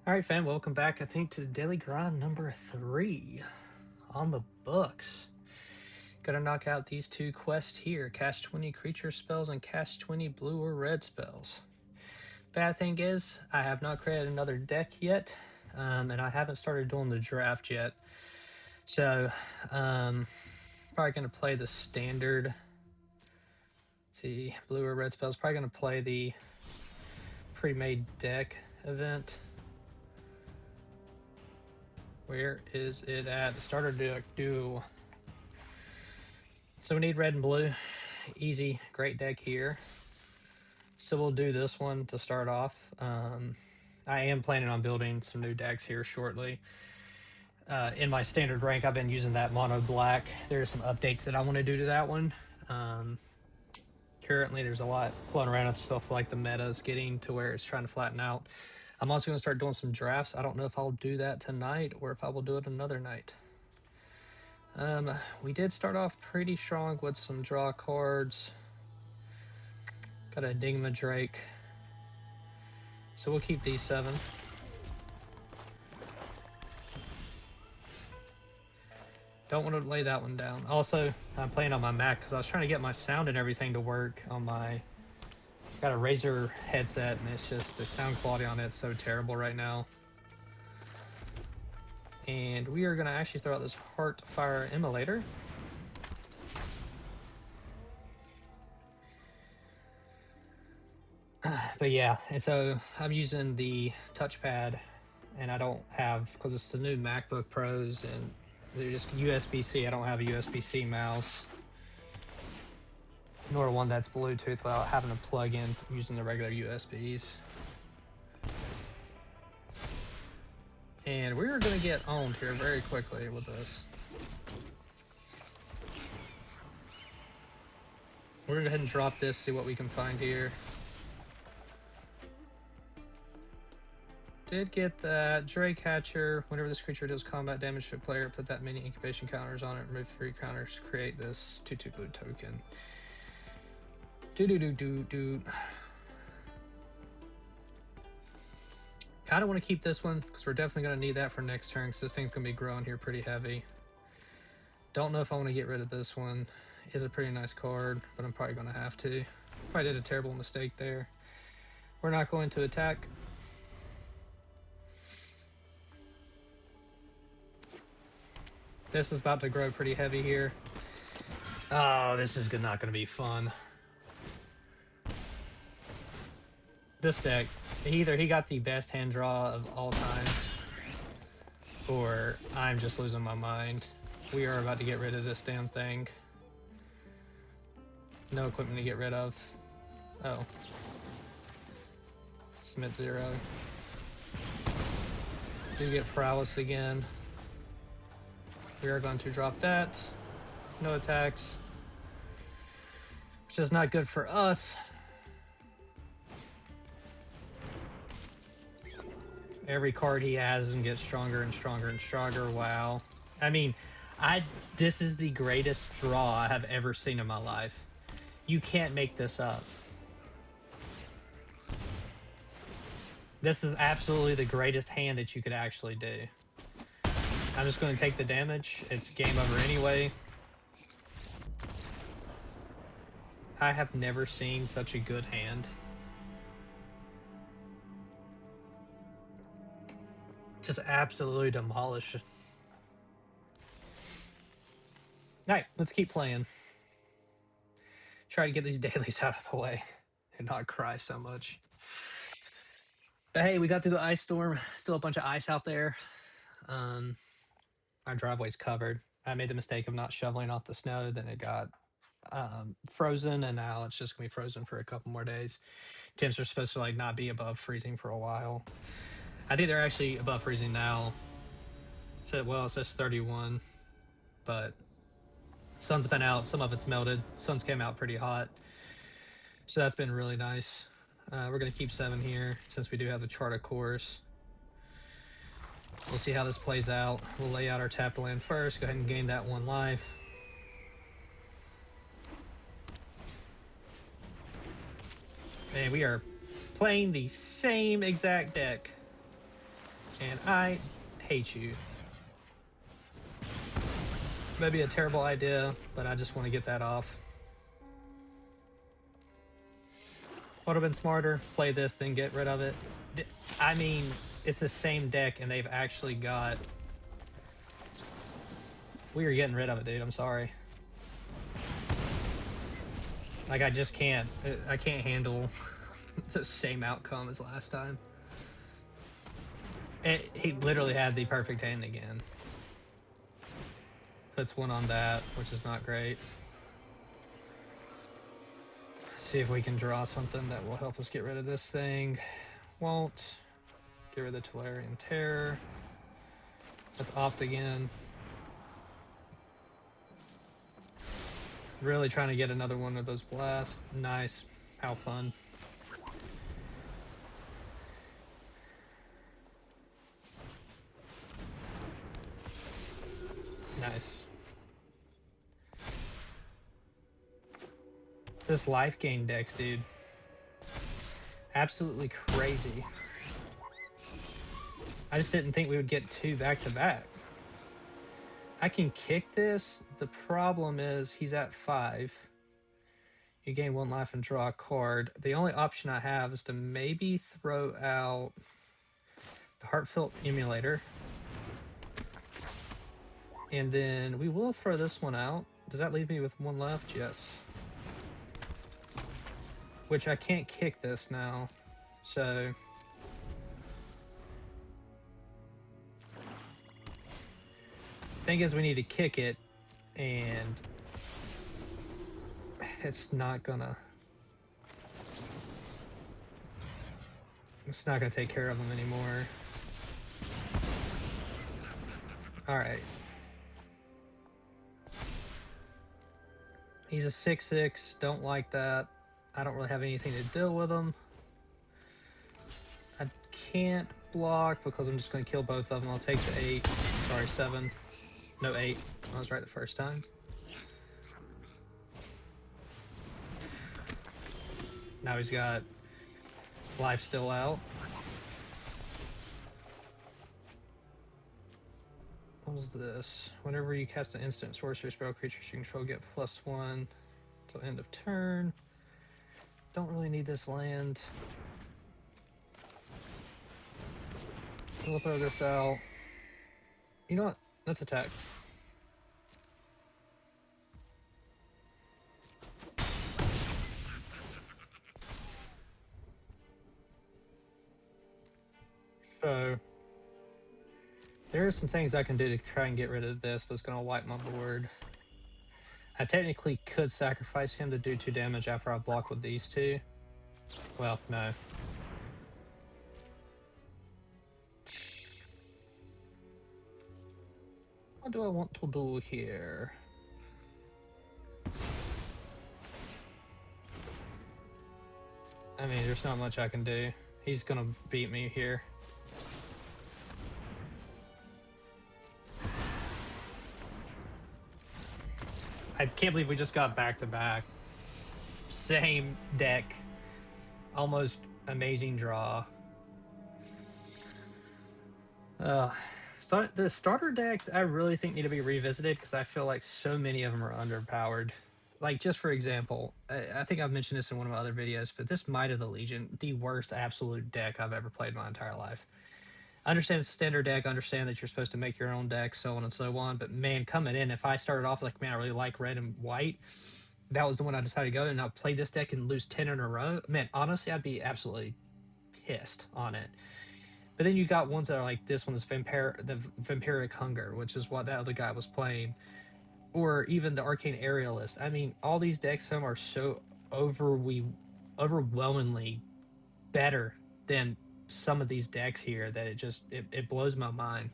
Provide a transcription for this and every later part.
All right, fam, welcome back, I think, to Daily Grind number 3 on the books. Gotta knock out these two quests here, cast 20 creature spells and cast 20 blue or red spells. Bad thing is, I have not created another deck yet, and I haven't started doing the draft yet. So, probably gonna play the standard, see, blue or red spells, probably gonna play the pre-made deck event. Where is it at? The starter deck duo. So we need red and blue. Easy, great deck here. So we'll do this one to start off. I am planning on building some new decks here shortly. In my standard rank, I've been using that mono black. There's some updates that I want to do to that one. Currently, there's a lot floating around with stuff like the meta's getting to where it's trying to flatten out. I'm also going to start doing some drafts. I don't know if I'll do that tonight or if I will do it another night. We did start off pretty strong with some draw cards. Got a Enigma Drake. So we'll keep these 7. Don't want to lay that one down. Also, I'm playing on my Mac because I was trying to get my sound and everything to work on my... Got a Razer headset, and it's just the sound quality on it's so terrible right now. And we are going to actually throw out this Heartfire Immolator. But yeah, and so I'm using the touchpad, and I don't have, because it's the new MacBook Pros, and they're just USB-C. I don't have a USB-C mouse, nor one that's Bluetooth without having to plug in using the regular USBs. And we're going to get owned here very quickly with this. We're going to go ahead and drop this, see what we can find here. Did get that Drake Hatcher. Whenever this creature deals combat damage to a player, put that many incubation counters on it, remove 3 counters, create this 2/2 blue token. Do. Kind of want to keep this one because we're definitely going to need that for next turn because this thing's going to be growing here pretty heavy. Don't know if I want to get rid of this one. It's a pretty nice card, but I'm probably going to have to. Probably did a terrible mistake there. We're not going to attack. This is about to grow pretty heavy here. Oh, this is not going to be fun. This deck, either he got the best hand draw of all time, or I'm just losing my mind. We are about to get rid of this damn thing. No equipment to get rid of. Oh. Smith 0. Do get Prowess again. We are going to drop that. No attacks. Which is not good for us. Every card he has and gets stronger and stronger and stronger. Wow. I mean, this is the greatest draw I have ever seen in my life. You can't make this up. This is absolutely the greatest hand that you could actually do. I'm just going to take the damage. It's game over anyway. I have never seen such a good hand. Just absolutely demolish. Alright, let's keep playing. Try to get these dailies out of the way and not cry so much. But hey, we got through the ice storm. Still a bunch of ice out there. Our driveway's covered. I made the mistake of not shoveling off the snow. Then it got frozen, and now it's just gonna be frozen for a couple more days. Temps are supposed to not be above freezing for a while. I think they're actually above freezing now. So it says 31, but sun's been out. Some of it's melted. Sun's came out pretty hot, so that's been really nice. We're gonna keep 7 here since we do have a chart of course. We'll see how this plays out. We'll lay out our tapped land first. Go ahead and gain that 1 life. And we are playing the same exact deck. And I hate you. Maybe a terrible idea, but I just want to get that off. Would have been smarter, play this, then get rid of it. I mean, it's the same deck, and they've actually got... We are getting rid of it, dude. I'm sorry. Like, I just can't. I can't handle the same outcome as last time. He literally had the perfect hand again. Puts one on that, which is not great. See if we can draw something that will help us get rid of this thing. Won't. Get rid of the Tolarian Terror. Let's opt again. Really trying to get another one of those blasts. Nice. How fun. Nice. This life gain decks, dude. Absolutely crazy. I just didn't think we would get 2 back-to-back. I can kick this. The problem is he's at 5. You gain 1 life and draw a card. The only option I have is to maybe throw out the Heartfelt Emulator. And then we will throw this one out. Does that leave me with 1 left? Yes. Which I can't kick this now. So... thing is, we need to kick it, and it's not gonna take care of them anymore. All right. He's a 6/6. Don't like that. I don't really have anything to deal with him. I can't block because I'm just going to kill both of them. I'll take the 8. Sorry, 7. No, 8. I was right the first time. Now he's got life still out. What was this? Whenever you cast an instant sorcery spell, creatures you control get +1 till end of turn. Don't really need this land. We'll throw this out. You know what? Let's attack. So there are some things I can do to try and get rid of this, but it's going to wipe my board. I technically could sacrifice him to do 2 damage after I block with these 2. Well, no. What do I want to do here? I mean, there's not much I can do. He's gonna beat me here. I can't believe we just got back-to-back. Same deck. Almost amazing draw. The starter decks, I really think need to be revisited because I feel like so many of them are underpowered. Like, just for example, I think I've mentioned this in one of my other videos, but this Might of the Legion, the worst absolute deck I've ever played in my entire life. I understand it's a standard deck, I understand that you're supposed to make your own deck, so on and so on, but man, coming in, if I started off like, man, I really like red and white, that was the one I decided to go, and I'll play this deck and lose 10 in a row, man, honestly, I'd be absolutely pissed on it. But then you got ones that are like, this one's the Vampiric Hunger, which is what that other guy was playing. Or even the Arcane Aerialist. I mean, all these decks, some are so overwhelmingly better than some of these decks here that it blows my mind.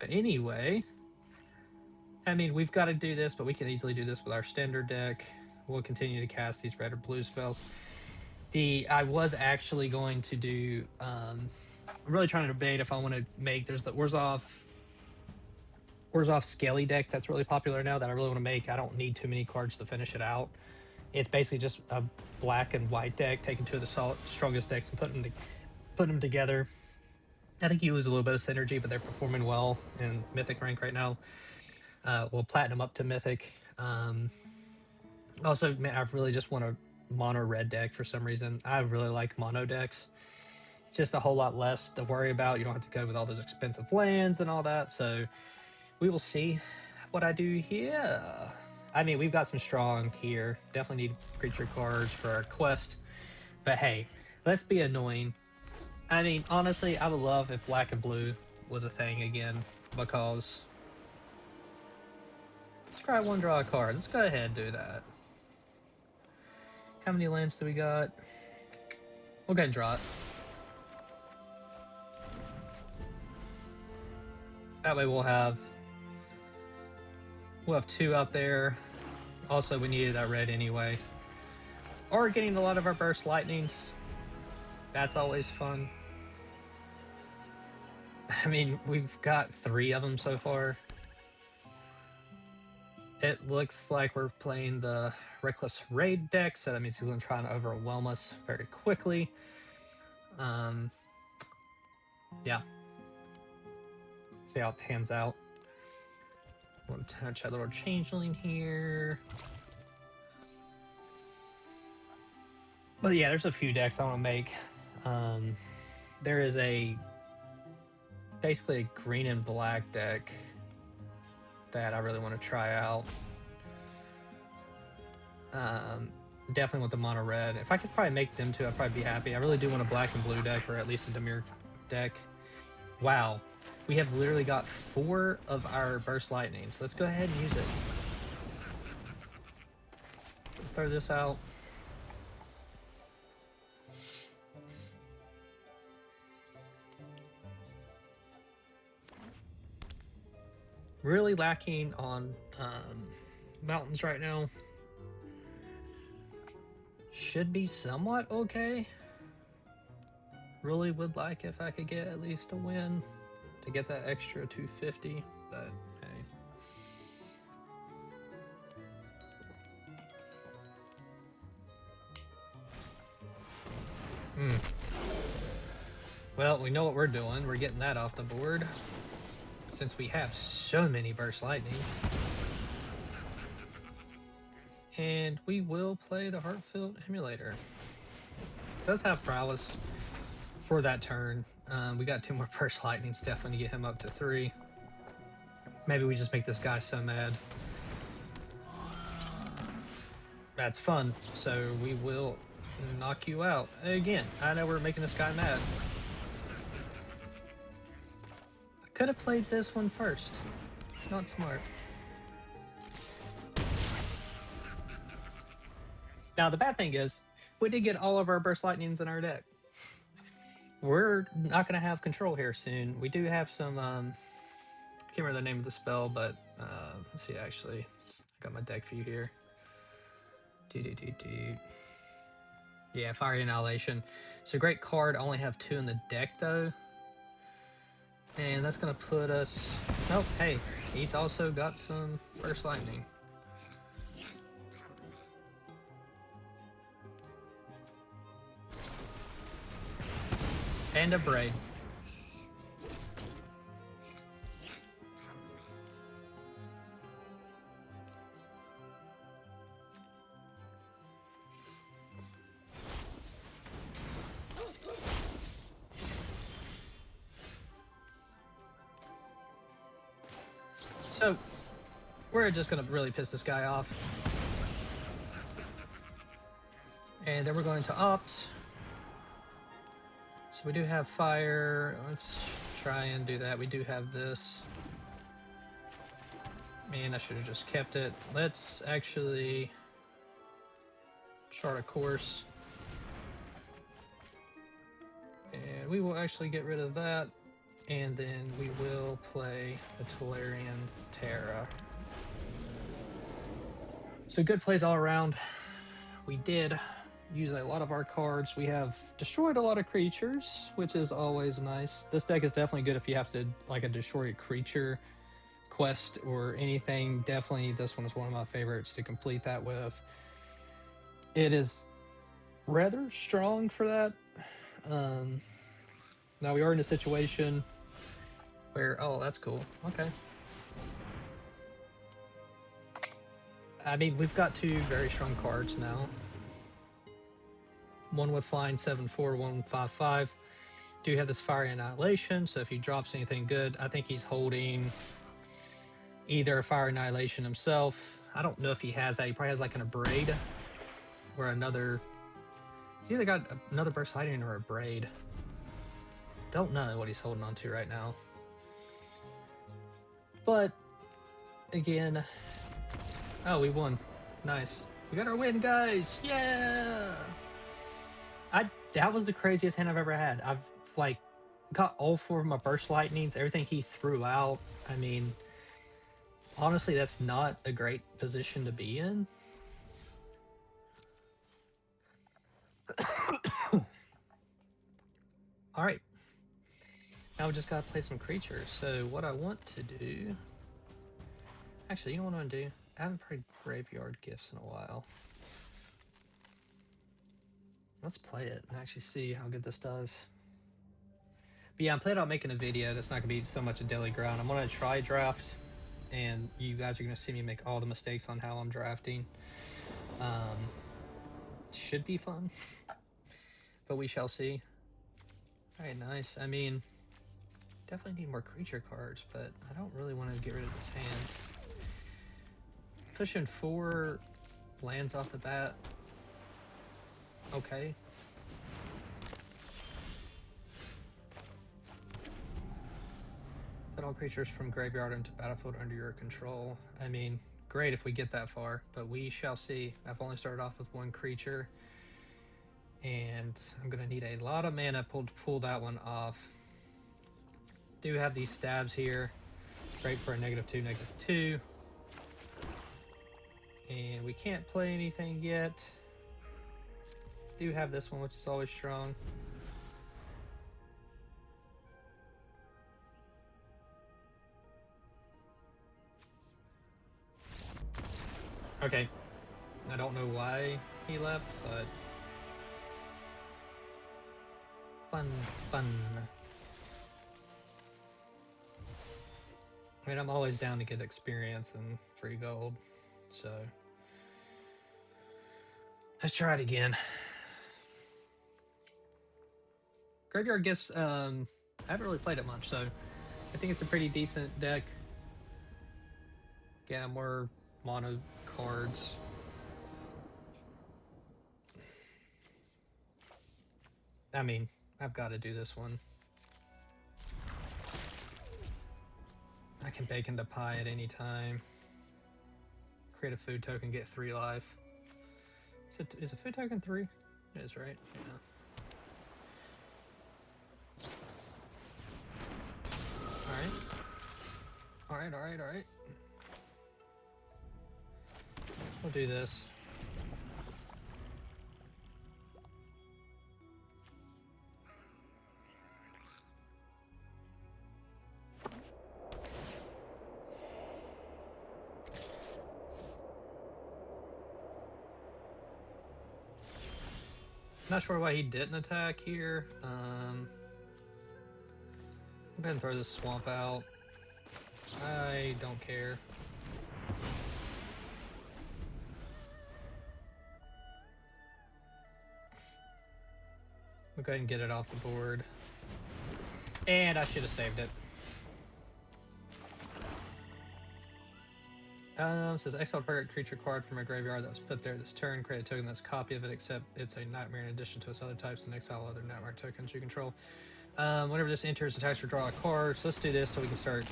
But anyway, I mean, we've got to do this, but we can easily do this with our standard deck. We'll continue to cast these red or blue spells. I was actually going to do, I'm really trying to debate if I want to make, there's the Orzhov Scaly deck that's really popular now that I really want to make. I don't need too many cards to finish it out. It's basically just a black and white deck, taking two of the strongest decks and putting them together. I think you lose a little bit of synergy, but they're performing well in Mythic rank right now. Well, Platinum up to Mythic. Also, man, I really just want a mono red deck for some reason. I really like mono decks. It's just a whole lot less to worry about. You don't have to go with all those expensive lands and all that. So we will see what I do here. I mean, we've got some strong here. Definitely need creature cards for our quest. But hey, let's be annoying. I mean, honestly, I would love if black and blue was a thing again, because scry one, draw a card. Let's go ahead and do that. How many lands do we got? We'll go ahead and draw it. That way we'll have two out there. Also, we needed that red anyway. Or getting a lot of our burst lightnings. That's always fun. I mean, we've got 3 of them so far. It looks like we're playing the Reckless Raid deck, so that means he's going to try and overwhelm us very quickly. Yeah. See how it pans out. Want to touch that little changeling here. But yeah, there's a few decks I want to make. There is basically a green and black deck that I really want to try out. Definitely want the mono red. If I could probably make them two, I'd probably be happy. I really do want a black and blue deck, or at least a Demir deck. Wow, we have literally got 4 of our burst lightnings. Let's go ahead and use it. Throw this out. Really lacking on mountains right now. Should be somewhat okay. Really would like if I could get at least a win to get that extra 250, but hey. Well, we know what we're doing. We're getting that off the board, since we have so many burst lightnings. And we will play the Heartfelt Emulator. It does have prowess for that turn. We got 2 more burst lightnings, definitely to get him up to 3. Maybe we just make this guy so mad. That's fun, so we will knock you out. Again, I know we're making this guy mad. I could have played this one first. Not smart. Now, the bad thing is, we did get all of our burst lightnings in our deck. We're not going to have control here soon. We do have some, I can't remember the name of the spell, but let's see, actually. I got my deck for you here. Yeah, Fire Annihilation. It's a great card. I only have 2 in the deck, though. And that's going to put us... Nope, hey, he's also got some burst lightning. And a braid. So, we're just gonna really piss this guy off. And then we're going to opt. So we do have fire. Let's try and do that. We do have this. Man, I should have just kept it. Let's actually chart a course. And we will actually get rid of that. And then we will play the Tolarian Terra. So good plays all around. We did use a lot of our cards. We have destroyed a lot of creatures, which is always nice. This deck is definitely good if you have to, like, a destroy a creature quest or anything. Definitely this one is one of my favorites to complete that with. It is rather strong for that. Now we are in a situation where, oh, that's cool. Okay. I mean, we've got two very strong cards now. One with flying 7/4, one with 5/5. Do have this Fiery Annihilation, so if he drops anything good, I think he's holding either a Fire Annihilation himself. I don't know if he has that. He probably has like an Abrade or another. He's either got another Burst Lightning or a Braid. Don't know what he's holding on to right now. But again, oh, we won. Nice. We got our win, guys. Yeah. That was the craziest hand I've ever had. I've like got all four of my Burst Lightnings, everything he threw out. I mean, honestly, that's not a great position to be in. All right. Now we just gotta play some creatures. So what I want to do... Actually, you know what I'm gonna do? I haven't played Graveyard Gifts in a while. Let's play it and actually see how good this does. But yeah, I'm planning on making a video that's not gonna be so much a daily grind. I'm gonna try draft, and you guys are gonna see me make all the mistakes on how I'm drafting. Should be fun, but we shall see. All right, nice. I mean, definitely need more creature cards, but I don't really want to get rid of this hand. Pushing 4 lands off the bat. Okay. Put all creatures from graveyard into battlefield under your control. I mean, great if we get that far, but we shall see. I've only started off with 1 creature, and I'm gonna need a lot of mana to pull that one off. Do have these stabs here. Great for a -2, -2. And we can't play anything yet. Do have this one, which is always strong. Okay. I don't know why he left, but fun. I mean, I'm always down to get experience and free gold, so let's try it again. Graveyard Gifts, I haven't really played it much, so I think it's a pretty decent deck. Yeah, more mono cards. I mean, I've got to do this one. I can bake into pie at any time. Create a food token, get 3 life. Is a food token 3? It is, right? Yeah. Alright. We'll do this. Not sure why he didn't attack here. Go ahead and throw this swamp out. I don't care. We'll go ahead and get it off the board. And I should have saved it. Says exile target creature card from a graveyard that was put there this turn. Create a token that's a copy of it, except it's a nightmare in addition to its other types, and exile other nightmare tokens you control. Whenever this enters, attacks or draw a card. So let's do this so we can start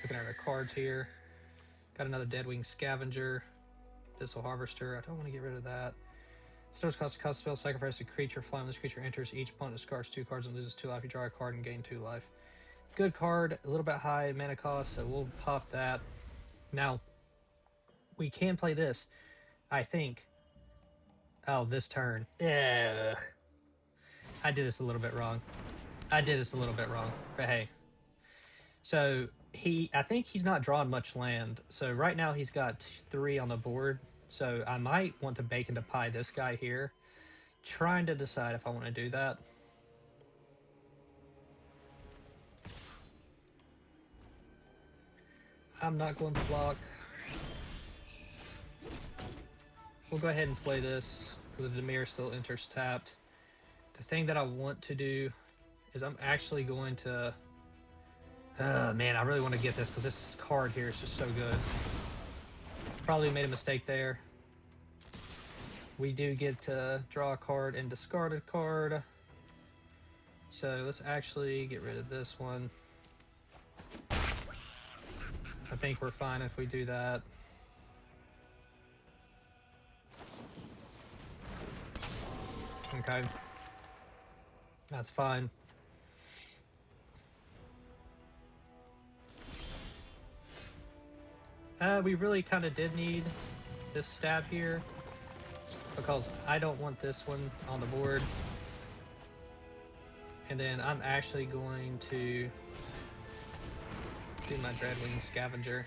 looking at our cards here. Got another Deadwing Scavenger. Thistle Harvester. I don't want to get rid of that. Stores cost a cost spell, sacrifice a creature, fly when this creature enters. Each opponent discards 2 cards and loses 2 life. You draw a card and gain 2 life. Good card, a little bit high mana cost, so we'll pop that. Now, we can play this, I think. Oh, this turn. Ugh. I did this a little bit wrong. But hey. So, I think he's not drawing much land. So right now he's got 3 on the board. So I might want to bake into pie this guy here. Trying to decide if I want to do that. I'm not going to block. We'll go ahead and play this because the Dimir still enters tapped. The thing that I want to do is I'm actually going to... man, I really want to get this because this card here is just so good. Probably made a mistake there. We do get to draw a card and discard a card. So let's actually get rid of this one. I think we're fine if we do that. Okay. That's fine. We really kind of did need this stab here because I don't want this one on the board. And then I'm actually going to do my Dreadwing Scavenger.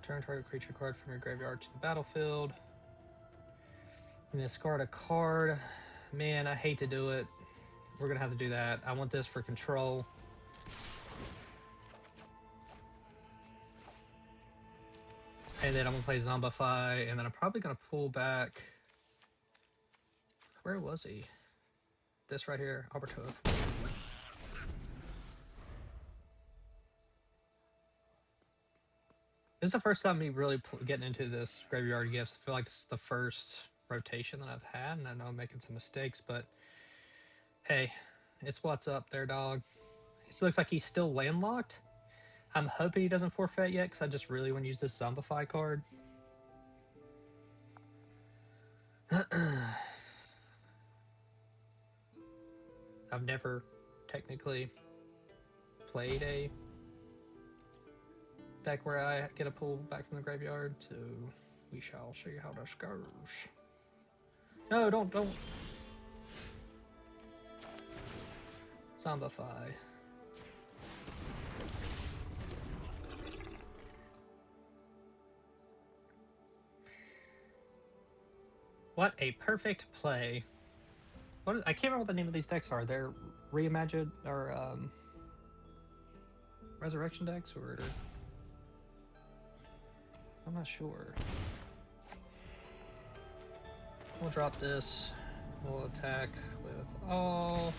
Turn target creature card from your graveyard to the battlefield. And discard a card. Man, I hate to do it. We're gonna have to do that. I want this for control. And then I'm gonna play Zombify, and then I'm probably gonna pull back. Where was he? This right here, Albertov. This is the first time me really getting into this graveyard gifts. I feel like this is the first rotation that I've had, and I know I'm making some mistakes, but hey, it's what's up there, dog. It looks like he's still landlocked. I'm hoping he doesn't forfeit yet, because I just really want to use this Zombify card. I've never technically played a deck where I get a pull back from the graveyard, so we shall see how this goes. No, don't. Zombify. What a perfect play. I can't remember what the name of these decks are. They're reimagined or resurrection decks, or I'm not sure. We'll drop this. We'll attack with all.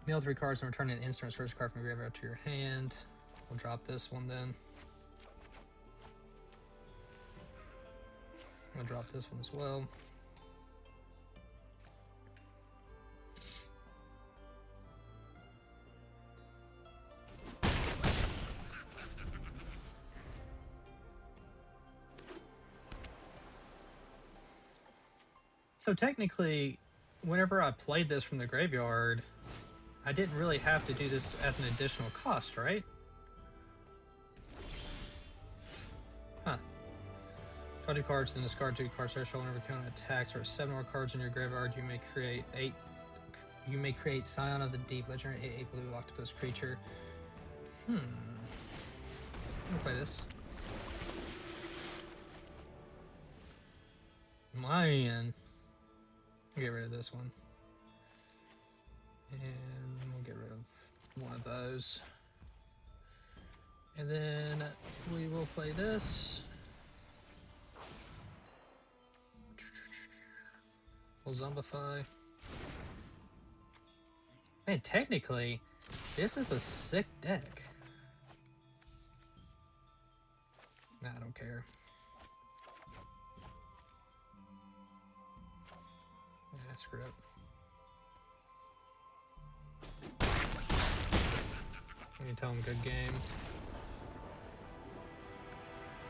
Mill 3 cards and return an instant search card from your graveyard to your hand. We'll drop this one then. I'm gonna drop this one as well. So technically, whenever I played this from the graveyard, I didn't really have to do this as an additional cost, right? Huh. Draw 2 cards, then discard 2 cards. Special whenever count attacks or 7 more cards in your graveyard, you may create 8. You may create Scion of the Deep, legendary 8/8 blue octopus creature. I'm gonna play this. Man. I'll get rid of this one. And we'll get rid of one of those. And then we will play this. We'll Zombify. Man, technically, this is a sick deck. Nah, I don't care. Yeah, screw it. You can tell him good game.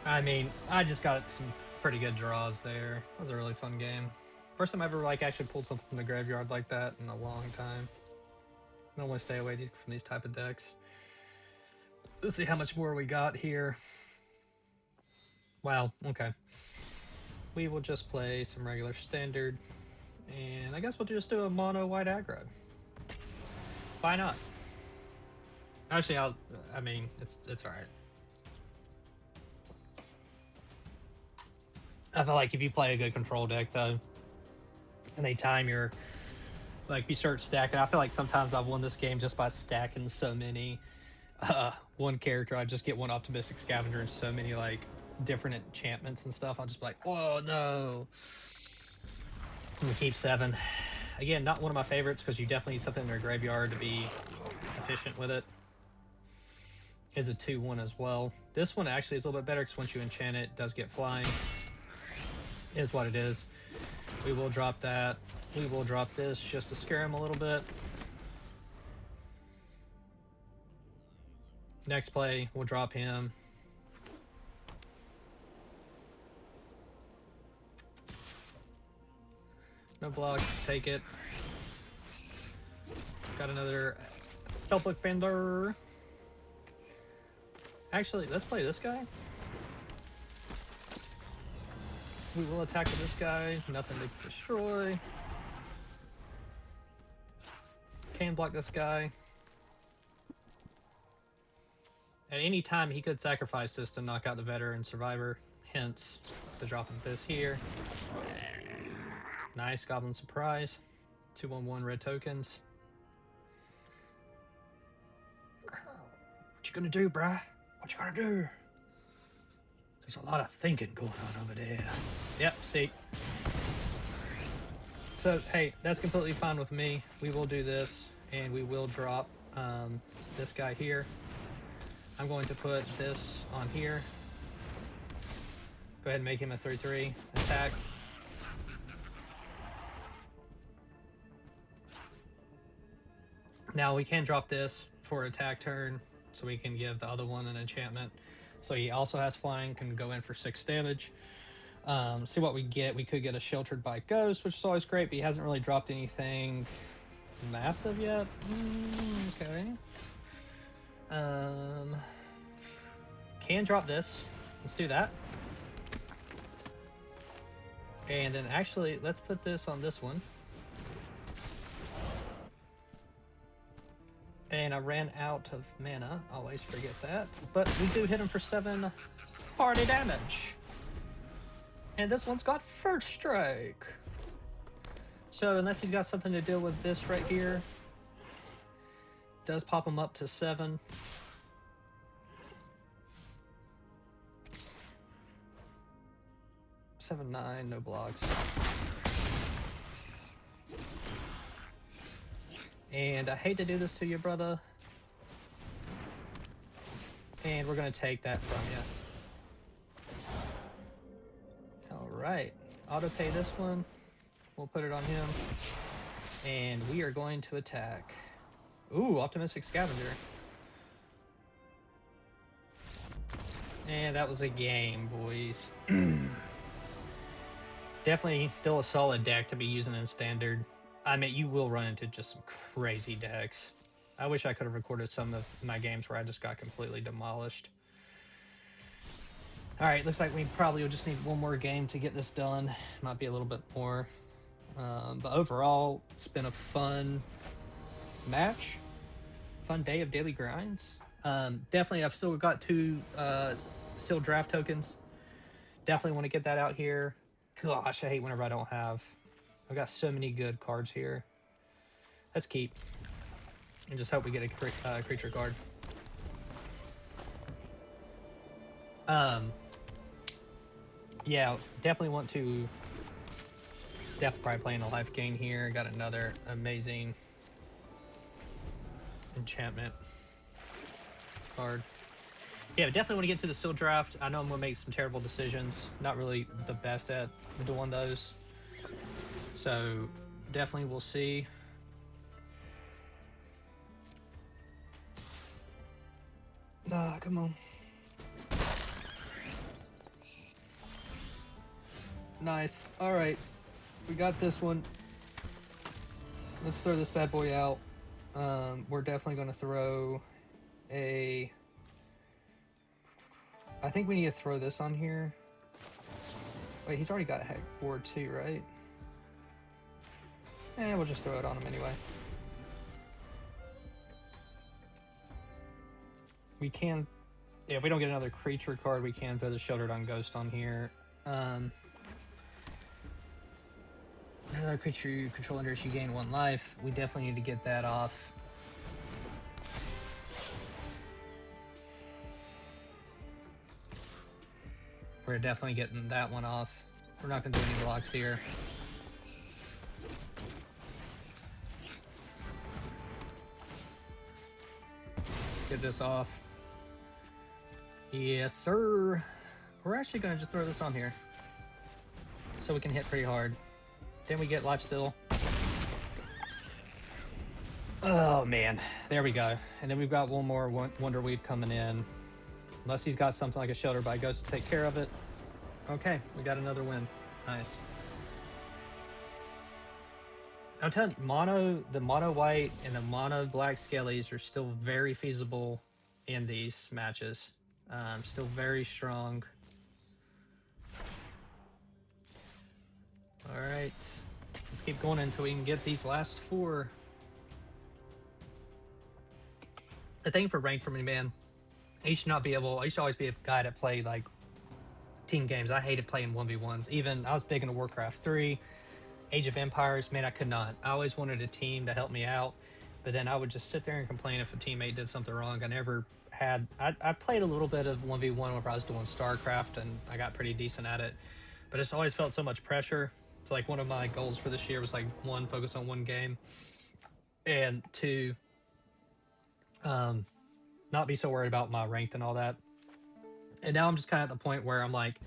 I mean, I just got some pretty good draws there. That was a really fun game. First time I ever actually pulled something from the graveyard like that in a long time. I don't want to stay away from these type of decks. Let's see how much more we got here. Wow, okay. We will just play some regular standard. And I guess we'll just do a mono white aggro. Why not? Actually, I mean, it's all right. I feel like if you play a good control deck though, and they time your like you start stacking. I feel like sometimes I've won this game just by stacking so many one character. I just get one optimistic scavenger and so many like different enchantments and stuff. I'll just be like, whoa, no. I'm gonna keep 7. Again, not one of my favorites because you definitely need something in their graveyard to be efficient with it. Is a 2/1 as well. This one actually is a little bit better because once you enchant it, it does get flying. Is what it is. We will drop that. We will drop this just to scare him a little bit. Next play, we'll drop him. No blocks, take it. Got another Spellbook Fender. Actually, let's play this guy. We will attack with this guy. Nothing to destroy. Can block this guy. At any time, he could sacrifice this to knock out the veteran survivor. Hence, the drop of this here. Nice Goblin Surprise. 2/1 red tokens. What you gonna do, bruh? What you gonna do? There's a lot of thinking going on over there. Yep, see. So, hey, that's completely fine with me. We will do this, and we will drop this guy here. I'm going to put this on here. Go ahead and make him a 3/3 attack. Now we can drop this for attack turn, so we can give the other one an enchantment. So he also has flying, can go in for 6 damage. See what we get. We could get a Sheltered by Ghost, which is always great, but he hasn't really dropped anything massive yet. Okay. Can drop this. Let's do that. And then actually, let's put this on this one. And I ran out of mana. Always forget that. But we do hit him for 7 party damage. And this one's got First Strike. So unless he's got something to deal with this right here, does pop him up to 7. Seven, 9, no blocks. And I hate to do this to you, brother. And we're going to take that from you. Alright. Auto pay this one. We'll put it on him. And we are going to attack. Ooh, Optimistic Scavenger. And that was a game, boys. Definitely still a solid deck to be using in Standard. I mean, you will run into just some crazy decks. I wish I could have recorded some of my games where I just got completely demolished. Alright, looks like we probably will just need one more game to get this done. Might be a little bit more. But overall, it's been a fun match. Fun day of daily grinds. Definitely, I've still got 2 sealed draft tokens. Definitely want to get that out here. Gosh, I hate whenever I don't have. I've got so many good cards here. Let's keep. And just hope we get a creature card. Yeah, definitely want to. Definitely probably playing a life gain here. Got another amazing enchantment card. Yeah, definitely want to get to the seal draft. I know I'm going to make some terrible decisions. Not really the best at doing those. So, definitely we'll see. Ah, come on. Nice. All right. We got this one. Let's throw this bad boy out. We're definitely going to throw a... I think we need to throw this on here. Wait, he's already got Heck Ward 2, right? We'll just throw it on him anyway. We can, if we don't get another creature card, we can throw the Sheltered on Ghost on here. Another creature you control enters, you gain 1 life. We definitely need to get that off. We're definitely getting that one off. We're not going to do any blocks here. Get this off. Yes, sir. We're actually going to just throw this on here so we can hit pretty hard. Then we get life steal. Oh, man. There we go. And then we've got one more Wonder Weave coming in. Unless he's got something like a Shelter by Ghost to take care of it. Okay, we got another win. Nice. I'm telling you, the mono white and the mono black skellies are still very feasible in these matches. Still very strong. All right, let's keep going until we can get these last 4. The thing for rank for me, man, I used to always be a guy that played like team games. I hated playing 1v1s. Even I was big into Warcraft 3. Age of Empires, man, I could not. I always wanted a team to help me out, but then I would just sit there and complain if a teammate did something wrong. I never had. I played a little bit of 1v1 whenever I was doing StarCraft, and I got pretty decent at it. But it's always felt so much pressure. It's like one of my goals for this year was like 1, focus on 1 game, and 2, not be so worried about my rank and all that. And now I'm just kind of at the point where I'm like,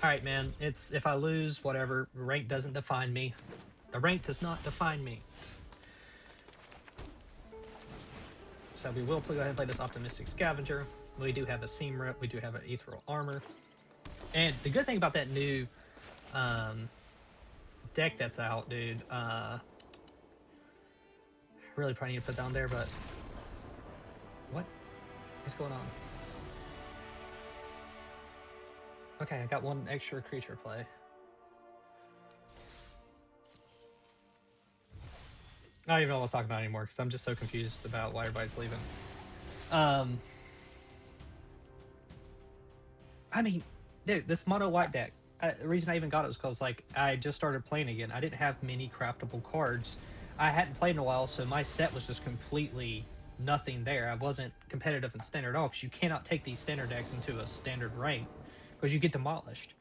all right, man, it's if I lose, whatever, rank doesn't define me. The rank does not define me. So we will go ahead and play this Optimistic Scavenger. We do have a Seam Rip. We do have an Ethereal Armor. And the good thing about that new deck that's out, dude, really probably need to put down there, but what is going on? Okay, I got 1 extra creature play. I don't even know what I was talking about anymore because I'm just so confused about why everybody's leaving. I mean, dude, this mono white deck, the reason I even got it was because like I just started playing again. I didn't have many craftable cards. I hadn't played in a while, so my set was just completely nothing there. I wasn't competitive in standard at all because you cannot take these standard decks into a standard rank because you get demolished.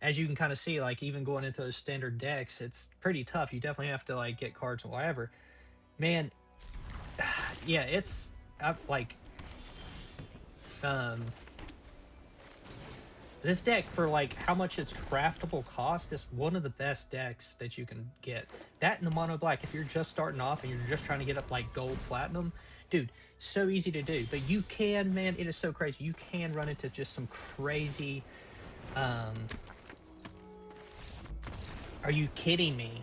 As you can kind of see, like even going into those standard decks, it's pretty tough. You definitely have to like get cards and whatever. Man, yeah, it's like this deck for like how much its craftable cost is one of the best decks that you can get. That and the mono black, if you're just starting off and you're just trying to get up like gold platinum, dude, so easy to do. But you can, man, it is so crazy. You can run into just some crazy are you kidding me?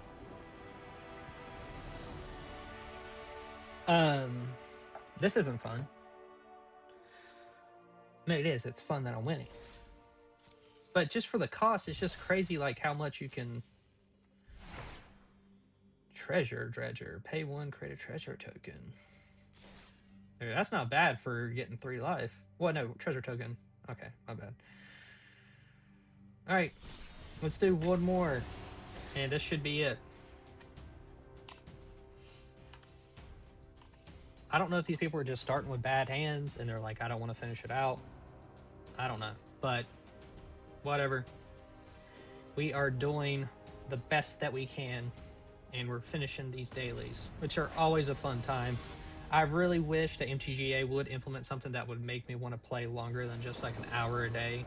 This isn't fun. I mean, it is. It's fun that I'm winning. But just for the cost, it's just crazy like how much you can... Treasure Dredger. Pay 1, create a treasure token. Dude, that's not bad for getting 3 life. Well, no, treasure token. Okay, my bad. Alright, let's do 1 more. And this should be it. I don't know if these people are just starting with bad hands and they're like, I don't want to finish it out. I don't know. But whatever. We are doing the best that we can. And we're finishing these dailies, which are always a fun time. I really wish that MTGA would implement something that would make me want to play longer than just like an hour a day.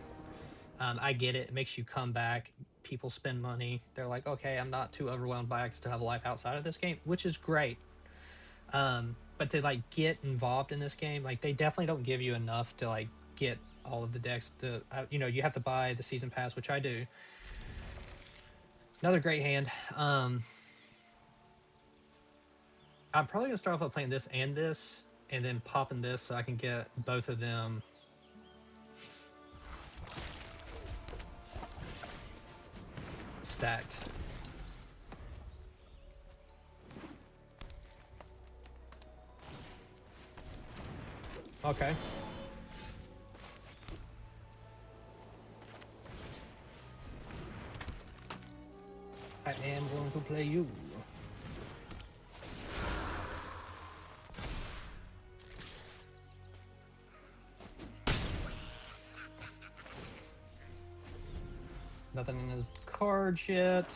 I get it. It makes you come back. People spend money. They're like, okay, I'm not too overwhelmed by it. I still have a life outside of this game, which is great. But to like get involved in this game, like they definitely don't give you enough to like get all of the decks. You know, you have to buy the season pass, which I do. Another great hand. I'm probably gonna start off by playing this, and then popping this so I can get both of them. Stacked. Okay. I am going to play you. Nothing in his cards yet.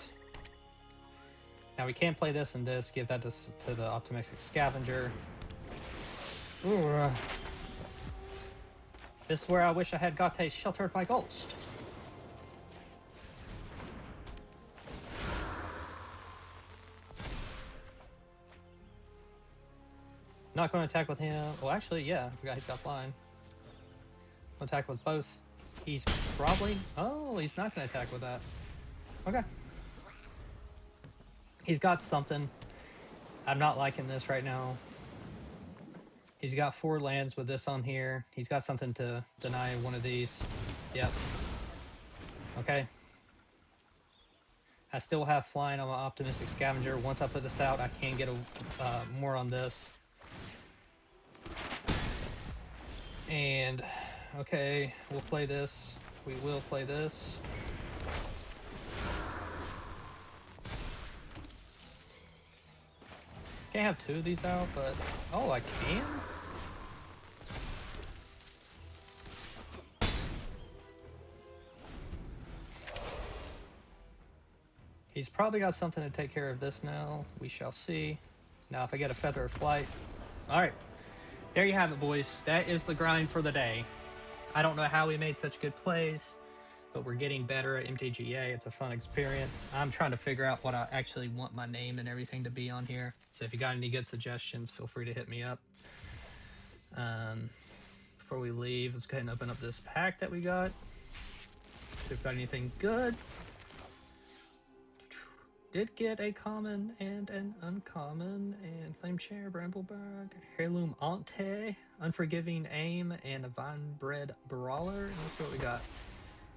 Now we can't play this and this. Give that to the optimistic scavenger. Ooh. This is where I wish I had Gate sheltered by Ghost. Not going to attack with him. Well, actually, yeah. I forgot he's got flying. I'll attack with both. He's probably... Oh, he's not going to attack with that. Okay. He's got something. I'm not liking this right now. He's got 4 lands with this on here. He's got something to deny one of these. Yep. Okay. I still have flying on my optimistic scavenger. Once I put this out, I can get more on this. And okay, we'll play this. We will play this. Can't have 2 of these out, but oh, I can. He's probably got something to take care of this now. We shall see. Now, if I get a Feather of Flight. All right. There you have it, boys. That is the grind for the day. I don't know how we made such good plays, but we're getting better at MTGA. It's a fun experience. I'm trying to figure out what I actually want my name and everything to be on here. So if you got any good suggestions, feel free to hit me up. Before we leave, let's go ahead and open up this pack that we got. See if we've got anything good. Did get a common and an uncommon, and Flame Chair, Brambleberg, Heirloom Ante, Unforgiving Aim, and a Vinebred Brawler. And let's see what we got.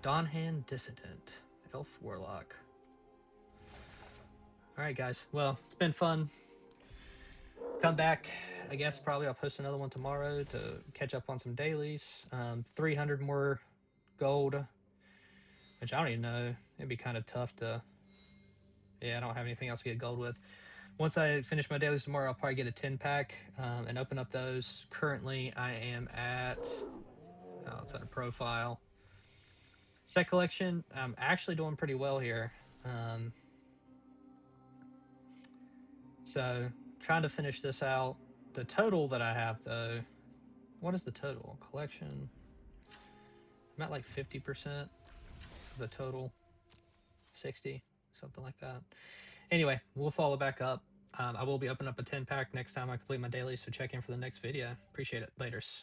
Dawnhand Dissident, Elf Warlock. Alright guys, well, it's been fun. Come back, I guess probably I'll post another one tomorrow to catch up on some dailies. 300 more gold, which I don't even know. It'd be kind of tough to... Yeah, I don't have anything else to get gold with. Once I finish my dailies tomorrow, I'll probably get a 10-pack and open up those. Currently, I am at... Oh, it's at a profile. Set collection, I'm actually doing pretty well here. So, trying to finish this out. The total that I have, though... What is the total? Collection... I'm at like 50% of the total. 60, something like that. Anyway, we'll follow back up. I will be opening up a 10-pack next time I complete my daily, so check in for the next video. Appreciate it. Laters.